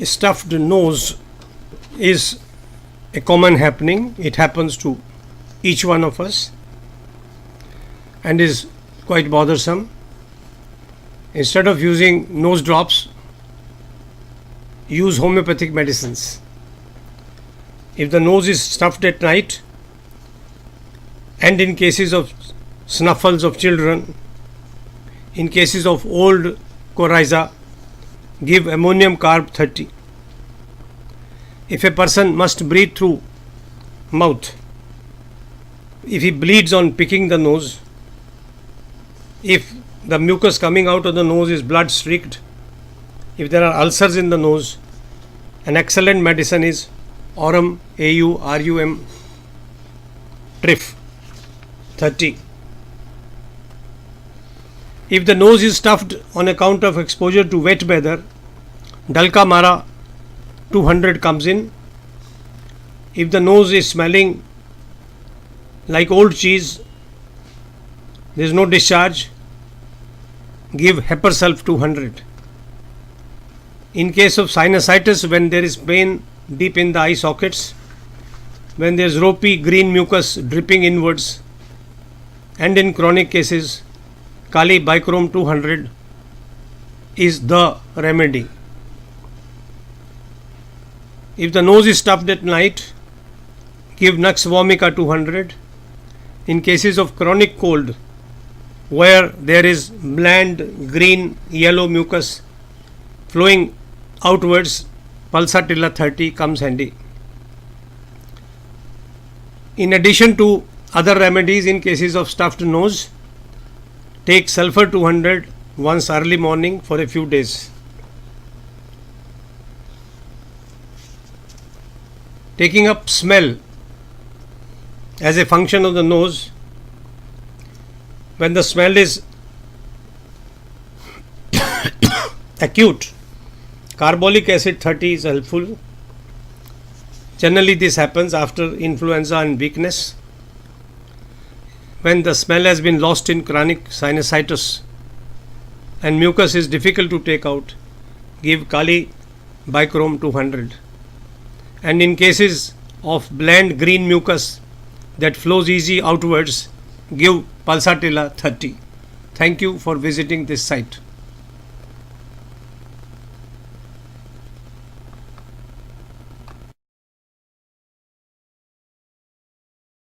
Stuffed nose is a common happening. It happens to each one of us and is quite bothersome. Instead of using nose drops, use homeopathic medicines. If the nose is stuffed at night, and in cases of snuffles of children, in cases of old coryza, give ammonium carb 30. If a person must breathe through mouth, if he bleeds on picking the nose, if the mucus coming out of the nose is blood streaked, if there are ulcers in the nose, an excellent medicine is Aurum AURUM Trif 30. If the nose is stuffed on account of exposure to wet weather, Dalka Mara 200 comes in. If the nose is smelling like old cheese, there is no discharge, give Hepersulf 200. In case of sinusitis, when there is pain deep in the eye sockets, when there is ropey green mucus dripping inwards, and in chronic cases, Kali Bichrome 200 is the remedy. If the nose is stuffed at night, give Nux Vomica 200. In cases of chronic cold, where there is bland green yellow mucus flowing outwards, Pulsatilla 30 comes handy. In addition to other remedies in cases of stuffed nose, take sulfur 200 once early morning for a few days. Taking up smell as a function of the nose, when the smell is acute, carbolic acid 30 is helpful. Generally this happens after influenza and weakness. When the smell has been lost in chronic sinusitis and mucus is difficult to take out, give Kali Bichrome 200. And in cases of bland green mucus that flows easy outwards, give Pulsatilla 30. Thank you for visiting this site.